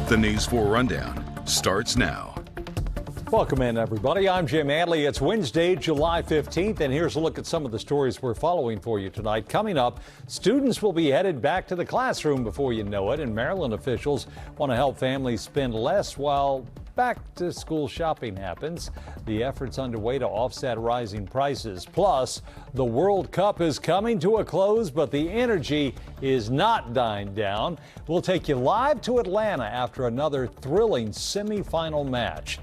The News 4 Rundown starts now. Welcome in, everybody. I'm Jim Adley. It's Wednesday, July 15th, and here's a look at some of the stories we're following for you tonight. Coming up, students will be headed back to the classroom before you know it, and Maryland officials want to help families spend less while back-to-school shopping happens. The effort's underway to offset rising prices. Plus, the World Cup is coming to a close, but the energy is not dying down. We'll take you live to Atlanta after another thrilling semifinal match.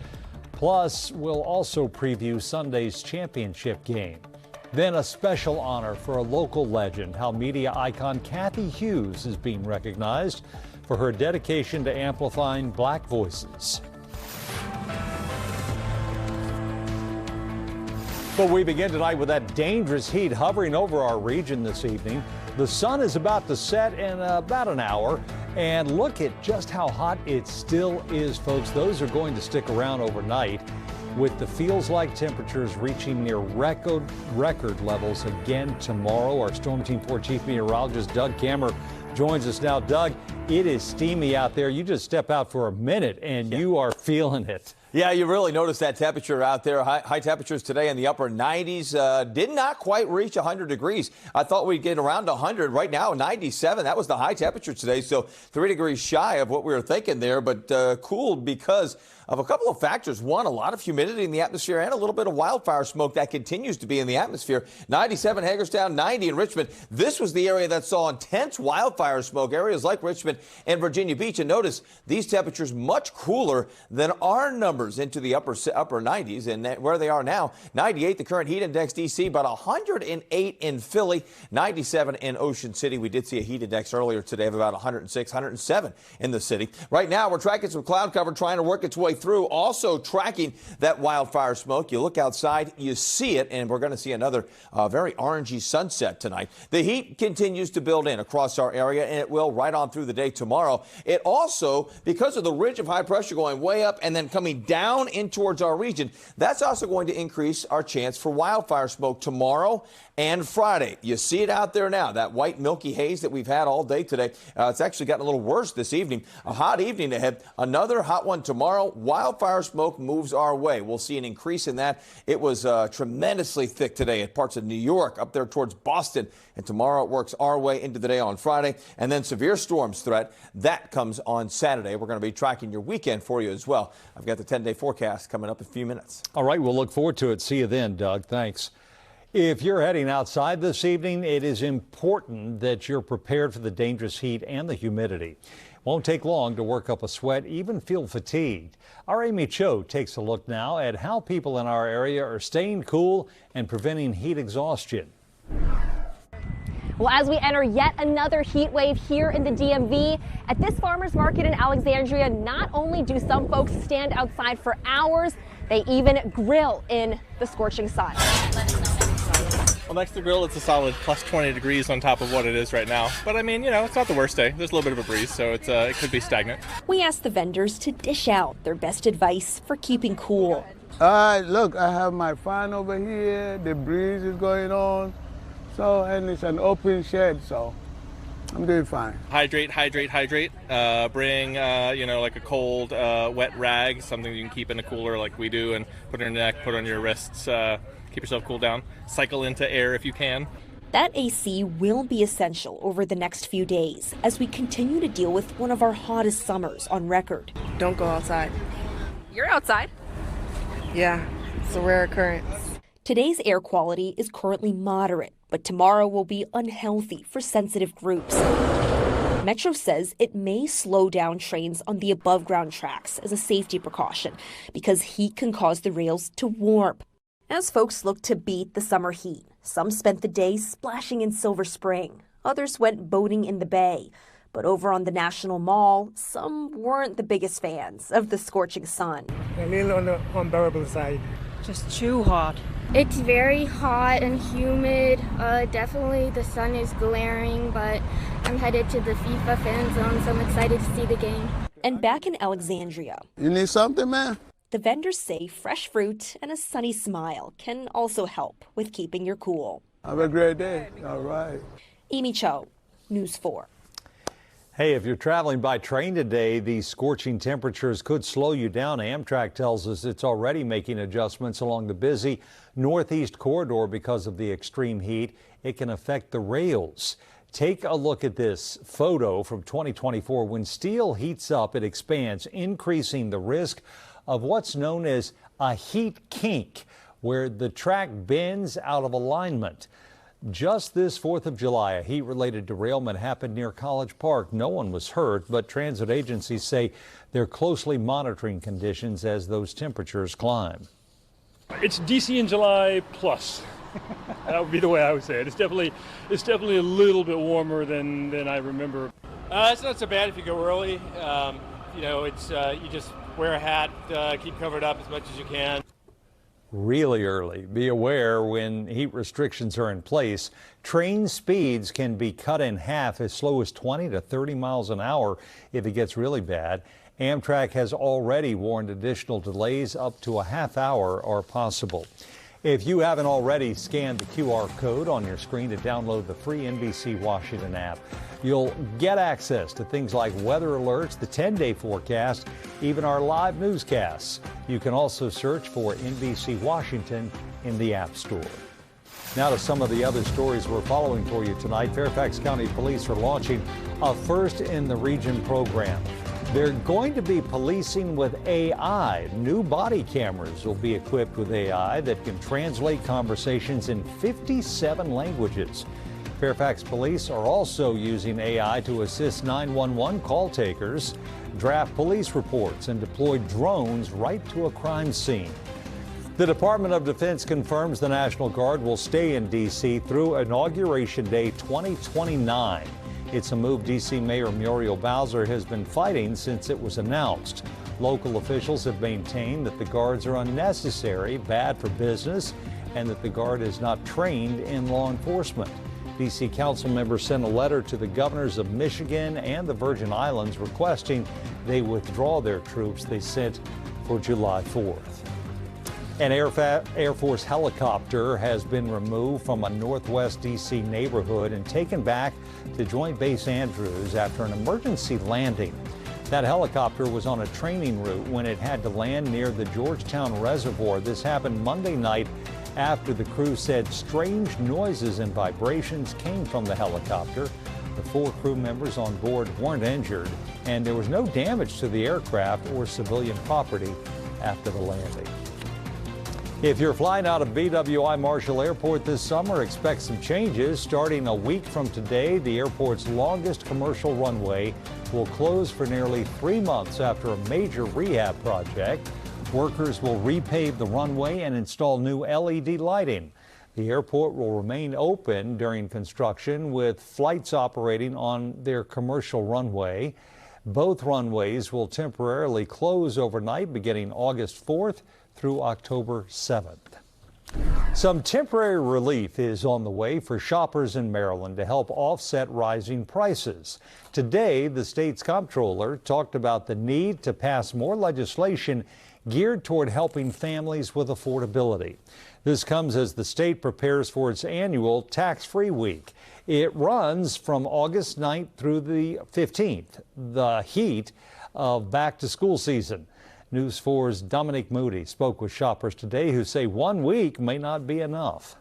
Plus, we'll also preview Sunday's championship game. Then a special honor for a local legend, how media icon Kathy Hughes is being recognized for her dedication to amplifying black voices. But we begin tonight with that dangerous heat hovering over our region this evening. The sun is about to set in about an hour, and look at just how hot it still is, folks. Those are going to stick around overnight, with the feels-like temperatures reaching near record levels again tomorrow. Our Storm Team 4 Chief Meteorologist Doug Kammer joins us now. Doug, it is steamy out there. You just step out for a minute and you are feeling it. Yeah, you really notice that temperature out there. High temperatures today in the upper 90s. Did not quite reach 100 degrees. I thought we'd get around 100. Right now, 97. That was the high temperature today, so 3 degrees shy of what we were thinking there, but cooled because of a couple of factors. One, a lot of humidity in the atmosphere and a little bit of wildfire smoke that continues to be in the atmosphere. 97 Hagerstown, 90 in Richmond. This was the area that saw intense wildfire smoke, areas like Richmond and Virginia Beach. And notice these temperatures much cooler than our numbers into the upper 90s. And where they are now, 98, the current heat index D.C., about 108 in Philly, 97 in Ocean City. We did see a heat index earlier today of about 106, 107 in the city. Right now, we're tracking some cloud cover trying to work its way through, also tracking that wildfire smoke. You look outside, you see it, and we're going to see another very orangey sunset tonight. The heat continues to build in across our area, and it will right on through the day tomorrow. It also, because of the ridge of high pressure going way up and then coming down in towards our region, that's also going to increase our chance for wildfire smoke tomorrow and Friday. You see it out there now, that white milky haze that we've had all day today. It's actually gotten a little worse this evening. A hot evening ahead, another hot one tomorrow. Wildfire smoke moves our way. We'll see an increase in that. It was tremendously thick today at parts of New York, up there towards Boston. And tomorrow it works our way into the day on Friday. And then severe storms threat, that comes on Saturday. We're going to be tracking your weekend for you as well. I've got the 10-day forecast coming up in a few minutes. All right, we'll look forward to it. See you then, Doug. Thanks. If you're heading outside this evening, it is important that you're prepared for the dangerous heat and the humidity. Won't take long to work up a sweat, even feel fatigued. Our Amy Cho takes a look now at how people in our area are staying cool and preventing heat exhaustion. Well, as we enter yet another heat wave here in the DMV, at this farmers market in Alexandria, not only do some folks stand outside for hours, they even grill in the scorching sun. Well, next to the grill, it's a solid plus 20 degrees on top of what it is right now. But I mean, you know, it's not the worst day. There's a little bit of a breeze, so it could be stagnant. We asked the vendors to dish out their best advice for keeping cool. Look, I have my fan over here. The breeze is going on. So, and it's an open shed, so I'm doing fine. Hydrate, hydrate, hydrate. Bring, you know, like a cold, wet rag, something you can keep in a cooler like we do, and put it on your neck, put it on your wrists. Keep yourself cool down. Cycle into air if you can. That AC will be essential over the next few days as we continue to deal with one of our hottest summers on record. Don't go outside. You're outside. Yeah, it's a rare occurrence. Today's air quality is currently moderate, but tomorrow will be unhealthy for sensitive groups. Metro says it may slow down trains on the above-ground tracks as a safety precaution because heat can cause the rails to warp. As folks look to beat the summer heat, some spent the day splashing in Silver Spring. Others went boating in the bay. But over on the National Mall, some weren't the biggest fans of the scorching sun. A little on the unbearable side. Just too hot. It's very hot and humid. Definitely the sun is glaring, but I'm headed to the FIFA fan zone, so I'm excited to see the game. And back in Alexandria. You need something, man? The vendors say fresh fruit and a sunny smile can also help with keeping your cool. Have a great day. All right. Amy Cho, News 4. Hey, if you're traveling by train today, these scorching temperatures could slow you down. Amtrak tells us it's already making adjustments along the busy Northeast corridor because of the extreme heat. It can affect the rails. Take a look at this photo from 2024. When steel heats up, it expands, increasing the risk of what's known as a heat kink, where the track bends out of alignment. Just this 4th of July, a heat-related derailment happened near College Park. No one was hurt, but transit agencies say they're closely monitoring conditions as those temperatures climb. It's DC in July plus. That would be the way I would say it. It's definitely a little bit warmer than I remember. It's not so bad if you go early. It's you just wear a hat, keep covered up as much as you can. Really early. Be aware when heat restrictions are in place, train speeds can be cut in half as slow as 20 to 30 miles an hour if it gets really bad. Amtrak has already warned additional delays up to a half hour are possible. If you haven't already scanned the QR code on your screen to download the free NBC Washington app, you'll get access to things like weather alerts, the 10-day forecast, even our live newscasts. You can also search for NBC Washington in the App Store. Now to some of the other stories we're following for you tonight. Fairfax County Police are launching a first in the region program. They're going to be policing with AI. New body cameras will be equipped with AI that can translate conversations in 57 languages. Fairfax police are also using AI to assist 911 call takers, draft police reports, and deploy drones right to a crime scene. The Department of Defense confirms the National Guard will stay in D.C. through Inauguration Day 2029. It's a move D.C. Mayor Muriel Bowser has been fighting since it was announced. Local officials have maintained that the guards are unnecessary, bad for business, and that the Guard is not trained in law enforcement. D.C. council members sent a letter to the governors of Michigan and the Virgin Islands requesting they withdraw their troops they sent for July 4th. An Air Force helicopter has been removed from a northwest D.C. neighborhood and taken back to Joint Base Andrews after an emergency landing. That helicopter was on a training route when it had to land near the Georgetown Reservoir. This happened Monday night after the crew said strange noises and vibrations came from the helicopter. The 4 crew members on board weren't injured, and there was no damage to the aircraft or civilian property after the landing. If you're flying out of BWI Marshall Airport this summer, expect some changes. Starting a week from today, the airport's longest commercial runway will close for nearly 3 months after a major rehab project. Workers will repave the runway and install new LED lighting. The airport will remain open during construction with flights operating on their commercial runway. Both runways will temporarily close overnight beginning August 4th through October 7th. Some temporary relief is on the way for shoppers in Maryland to help offset rising prices. Today, the state's comptroller talked about the need to pass more legislation geared toward helping families with affordability. This comes as the state prepares for its annual tax-free week. It runs from August 9th through the 15th, the heat of back-to-school season. News 4's Dominic Moody spoke with shoppers today who say 1 week may not be enough.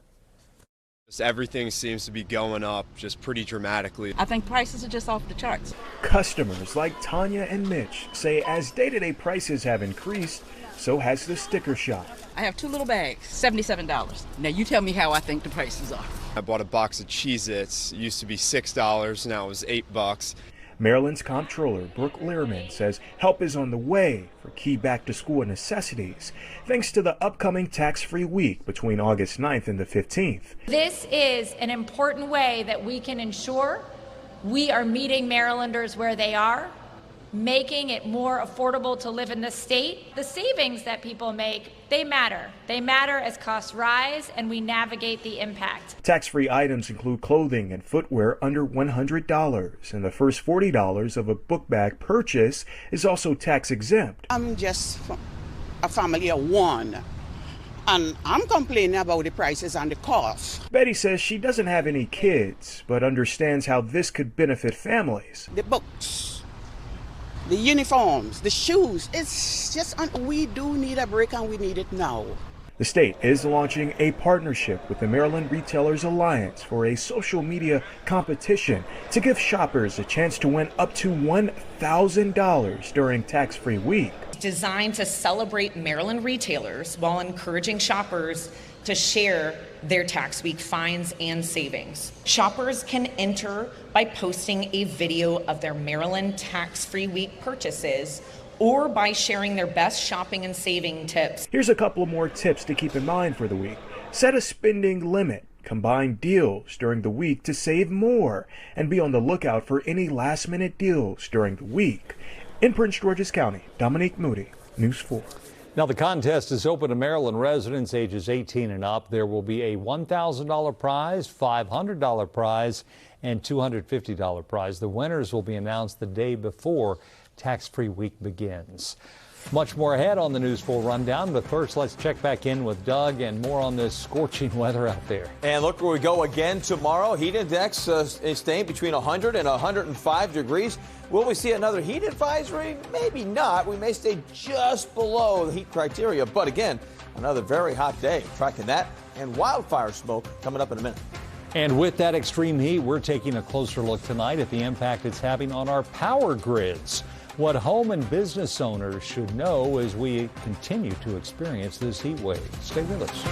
Everything seems to be going up just pretty dramatically. I think prices are just off the charts. Customers like Tanya and Mitch say as day-to-day prices have increased, so has the sticker shock. I have 2 little bags, $77. Now you tell me how I think the prices are. I bought a box of Cheez-Its. It used to be $6, now it was $8. Maryland's comptroller, Brooke Lehrman, says help is on the way for key back-to-school necessities, thanks to the upcoming tax-free week between August 9th and the 15th. This is an important way that we can ensure we are meeting Marylanders where they are, making it more affordable to live in the state. The savings that people make, they matter. They matter as costs rise and we navigate the impact. Tax-free items include clothing and footwear under $100, and the first $40 of a book bag purchase is also tax exempt. I'm just a family of 1. And I'm complaining about the prices and the cost. Betty says she doesn't have any kids, but understands how this could benefit families. The books, the uniforms, the shoes, it's just, we do need a break and we need it now. The state is launching a partnership with the Maryland Retailers Alliance for a social media competition to give shoppers a chance to win up to $1,000 during tax-free week. Designed to celebrate Maryland retailers while encouraging shoppers to share their tax week finds and savings. Shoppers can enter by posting a video of their Maryland tax-free week purchases or by sharing their best shopping and saving tips. Here's a couple more tips to keep in mind for the week. Set a spending limit. Combine deals during the week to save more, and be on the lookout for any last-minute deals during the week. In Prince George's County, Dominique Moody, News 4. Now, the contest is open to Maryland residents ages 18 and up. There will be a $1,000 prize, $500 prize, and $250 prize. The winners will be announced the day before tax-free week begins. Much more ahead on the News 4 Rundown, but first let's check back in with Doug and more on this scorching weather out there. And look where we go again tomorrow. Heat index is staying between 100 and 105 degrees. Will we see another heat advisory? Maybe not. We may stay just below the heat criteria, but again, another very hot day. Tracking that and wildfire smoke coming up in a minute. And with that extreme heat, we're taking a closer look tonight at the impact it's having on our power grids. What home and business owners should know as we continue to experience this heat wave. Stay with us.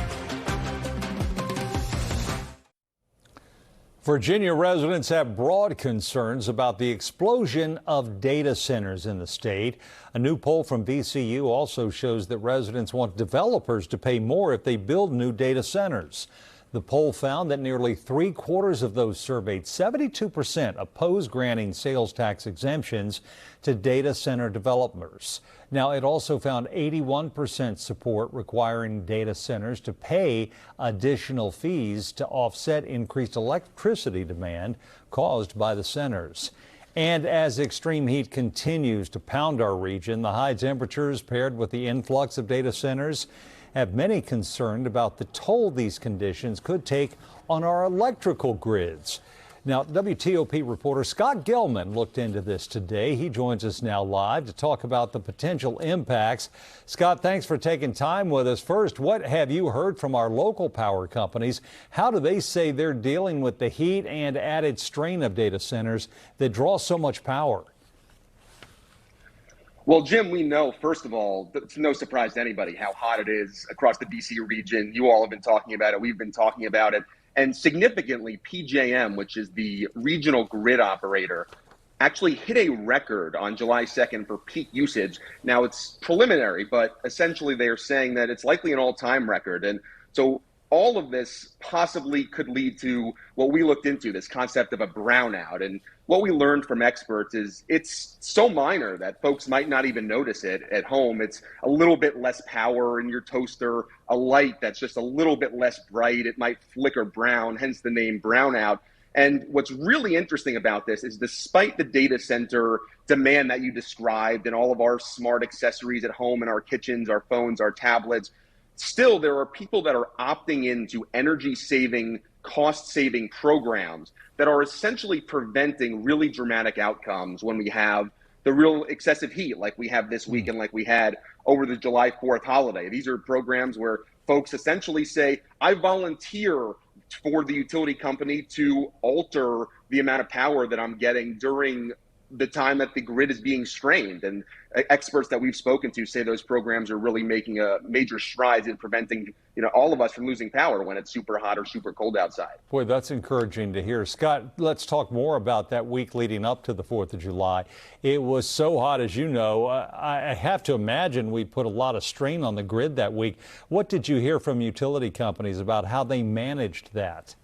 Virginia residents have broad concerns about the explosion of data centers in the state. A new poll from VCU also shows that residents want developers to pay more if they build new data centers. The poll found that nearly 3/4 of those surveyed, 72%, oppose granting sales tax exemptions to data center developers. Now, it also found 81% support requiring data centers to pay additional fees to offset increased electricity demand caused by the centers. And as extreme heat continues to pound our region, the high temperatures paired with the influx of data centers have many concerned about the toll these conditions could take on our electrical grids. Now, WTOP reporter Scott Gilman looked into this today. He joins us now live to talk about the potential impacts. Scott, thanks for taking time with us. First, what have you heard from our local power companies? How do they say they're dealing with the heat and added strain of data centers that draw so much power? Well, Jim, we know, first of all, it's no surprise to anybody how hot it is across the D.C. region. You all have been talking about it. We've been talking about it. And significantly, PJM, which is the regional grid operator, actually hit a record on July 2nd for peak usage. Now, it's preliminary, but essentially they are saying that it's likely an all-time record. And so all of this possibly could lead to what we looked into, this concept of a brownout. And what we learned from experts is it's so minor that folks might not even notice it at home. It's a little bit less power in your toaster, a light that's just a little bit less bright. It might flicker brown, hence the name brownout. And what's really interesting about this is despite the data center demand that you described and all of our smart accessories at home in our kitchens, our phones, our tablets, still, there are people that are opting into energy-saving, cost-saving programs that are essentially preventing really dramatic outcomes when we have the real excessive heat like we have this week and like we had over the July 4th holiday. These are programs where folks essentially say, I volunteer for the utility company to alter the amount of power that I'm getting during the time that the grid is being strained. And experts that we've spoken to say those programs are really making a major strides in preventing, all of us from losing power when it's super hot or super cold outside. Boy, that's encouraging to hear. Scott, let's talk more about that week leading up to the 4th of July. It was so hot, as you know. I have to imagine we put a lot of strain on the grid that week. What did you hear from utility companies about how they managed that?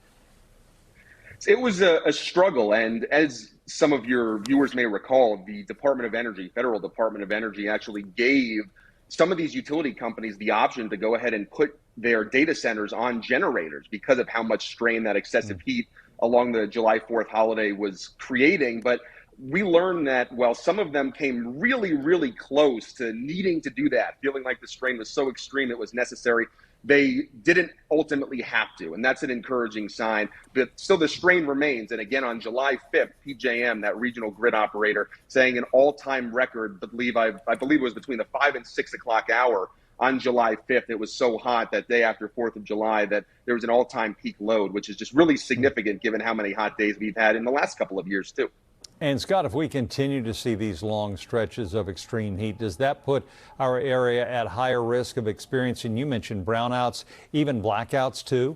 It was a struggle, and as some of your viewers may recall, the Department of Energy, Federal Department of Energy, actually gave some of these utility companies the option to go ahead and put their data centers on generators because of how much strain that excessive heat along the July 4th holiday was creating. But we learned that while some of them came really, really close to needing to do that, feeling like the strain was so extreme it was necessary, they didn't ultimately have to, and that's an encouraging sign. But still, the strain remains. And again, on July 5th, PJM, that regional grid operator, saying an all-time record, I believe it was between the 5 and 6 o'clock hour on July 5th. It was so hot that day after 4th of July that there was an all-time peak load, which is just really significant given how many hot days we've had in the last couple of years, too. And Scott, if we continue to see these long stretches of extreme heat, does that put our area at higher risk of experiencing, you mentioned brownouts, even blackouts too?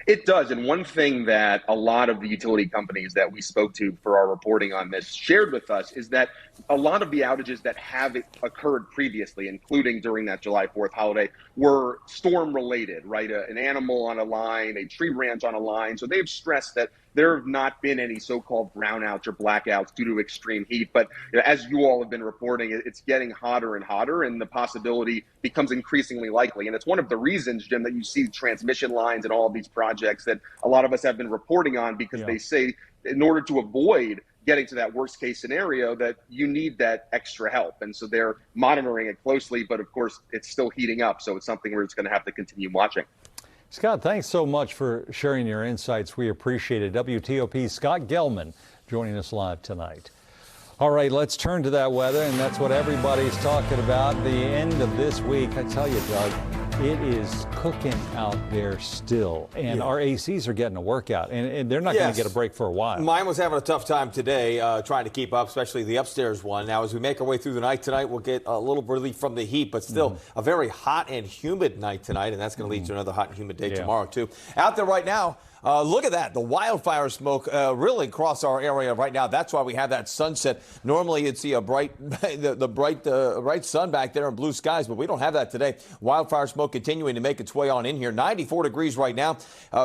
It does. And one thing that a lot of the utility companies that we spoke to for our reporting on this shared with us is that a lot of the outages that have occurred previously, including during that July 4th holiday, were storm related, right? An animal on a line, a tree branch on a line. So they've stressed that there have not been any so-called brownouts or blackouts due to extreme heat. But as you all have been reporting, it's getting hotter and hotter, and the possibility becomes increasingly likely. And it's one of the reasons, Jim, that you see transmission lines and all of these projects that a lot of us have been reporting on, because they say in order to avoid getting to that worst case scenario that you need that extra help. And so they're monitoring it closely, but of course it's still heating up. So it's something we're just going to have to continue watching. Scott, thanks so much for sharing your insights. We appreciate it. WTOP's Scott Gelman joining us live tonight. All right, let's turn to that weather, and that's what everybody's talking about. The end of this week, I tell you, Doug, it is cooking out there still, and our ACs are getting a workout, and they're not going to get a break for a while. Mine was having a tough time today trying to keep up, especially the upstairs one. Now, as we make our way through the night tonight, we'll get a little relief from the heat, but still a very hot and humid night tonight, and that's going to lead to another hot and humid day tomorrow, too. Out there right now, look at that. The wildfire smoke really across our area right now. That's why we have that sunset. Normally, you'd see a bright, bright sun back there and blue skies, but we don't have that today. Wildfire smoke continuing to make its way on in here. 94 degrees right now.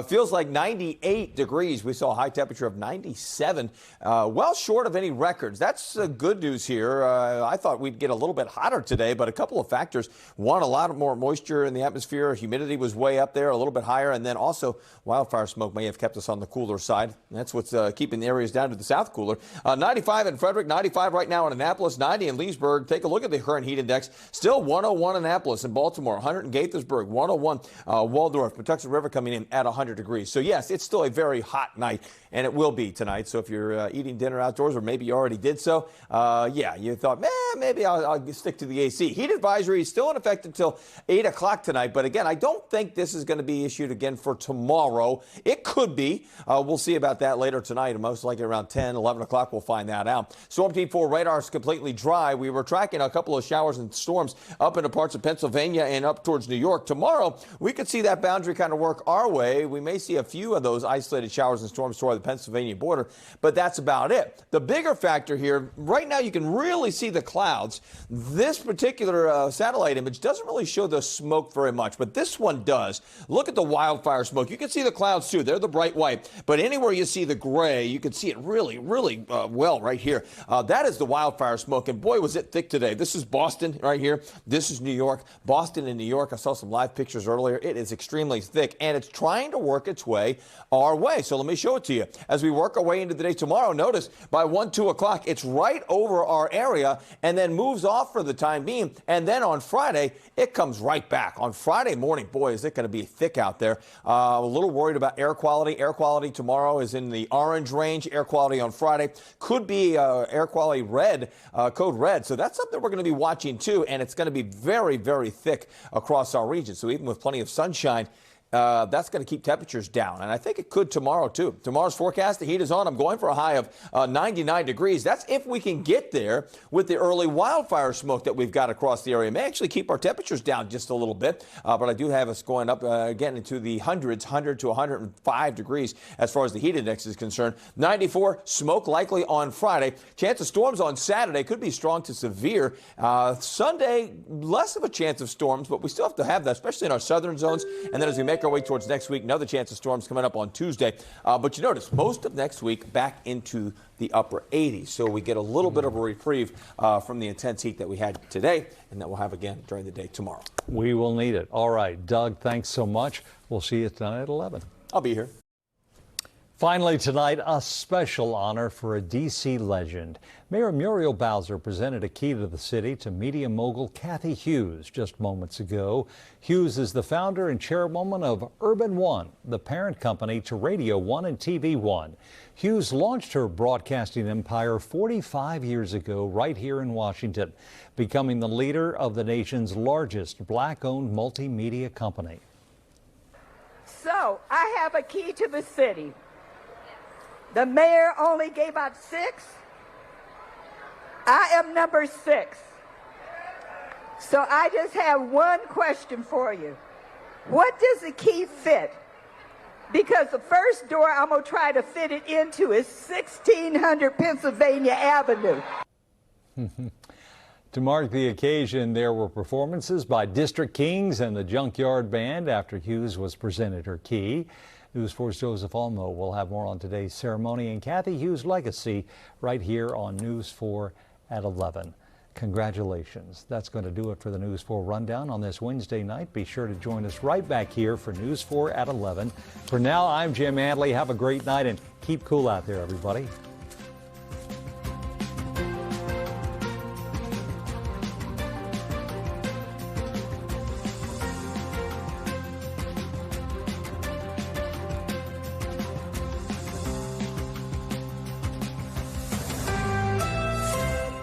Feels like 98 degrees. We saw a high temperature of 97, well short of any records. That's good news here. I thought we'd get a little bit hotter today, but a couple of factors. One, a lot more moisture in the atmosphere. Humidity was way up there, a little bit higher, and then also wildfire smoke may have kept us on the cooler side. That's what's keeping the areas down to the south cooler. 95 in Frederick, 95 right now in Annapolis, 90 in Leesburg. Take a look at the current heat index. Still 101 in Annapolis and Baltimore, 100 in Gaithersburg, 101 Waldorf, Patuxent River coming in at 100 degrees. So yes, it's still a very hot night, and it will be tonight. So if you're eating dinner outdoors, or maybe you already did so, you thought, maybe I'll stick to the AC. Heat advisory is still in effect until 8 o'clock tonight. But again, I don't think this is going to be issued again for tomorrow. It could be. We'll see about that later tonight, and most likely around 10, 11 o'clock we'll find that out. Storm Team 4 radar is completely dry. We were tracking a couple of showers and storms up into parts of Pennsylvania and up towards New York. Tomorrow, we could see that boundary kind of work our way. We may see a few of those isolated showers and storms toward the Pennsylvania border, but that's about it. The bigger factor here, right now you can really see the clouds. This particular satellite image doesn't really show the smoke very much, but this one does. Look at the wildfire smoke. You can see the clouds too. They're the bright white, but anywhere you see the gray, you can see it really, really well right here. That is the wildfire smoke, and boy, was it thick today. This is Boston right here. This is New York. Boston and New York, I saw some live pictures earlier. It is extremely thick, and it's trying to work its way our way. So let me show it to you. As we work our way into the day tomorrow, notice by 1, 2 o'clock, it's right over our area and then moves off for the time being. And then on Friday, it comes right back. On Friday morning, boy, is it going to be thick out there. A little worried about air quality. Air quality tomorrow is in the orange range. Air quality on Friday could be air quality red, code red. So that's something we're going to be watching too. And it's going to be very, very thick across our region. So even with plenty of sunshine, that's going to keep temperatures down. And I think it could tomorrow, too. Tomorrow's forecast, the heat is on. I'm going for a high of 99 degrees. That's if we can get there with the early wildfire smoke that we've got across the area. It may actually keep our temperatures down just a little bit, but I do have us going up again into the hundreds, 100 to 105 degrees as far as the heat index is concerned. 94, smoke likely on Friday. Chance of storms on Saturday could be strong to severe. Sunday, less of a chance of storms, but we still have to have that, especially in our southern zones. And then as we make our way towards next week, another chance of storms coming up on Tuesday. But you notice most of next week back into the upper 80s. So we get a little bit of a reprieve from the intense heat that we had today and that we'll have again during the day tomorrow. We will need it. All right, Doug, thanks so much. We'll see you tonight at 11. I'll be here. Finally tonight, a special honor for a D.C. legend. Mayor Muriel Bowser presented a key to the city to media mogul Cathy Hughes just moments ago. Hughes is the founder and chairwoman of Urban One, the parent company to Radio One and TV One. Hughes launched her broadcasting empire 45 years ago right here in Washington, becoming the leader of the nation's largest black-owned multimedia company. So, I have a key to the city. The mayor only gave out 6. I am number 6. So I just have one question for you. What does the key fit? Because the first door I'm going to try to fit it into is 1600 Pennsylvania Avenue. To mark the occasion, there were performances by District Kings and the Junkyard Band after Hughes was presented her key. News 4's Joseph Olmo will have more on today's ceremony and Cathy Hughes' legacy right here on News 4 at 11. Congratulations. That's going to do it for the News 4 Rundown on this Wednesday night. Be sure to join us right back here for News 4 at 11. For now, I'm Jim Adley. Have a great night and keep cool out there, everybody.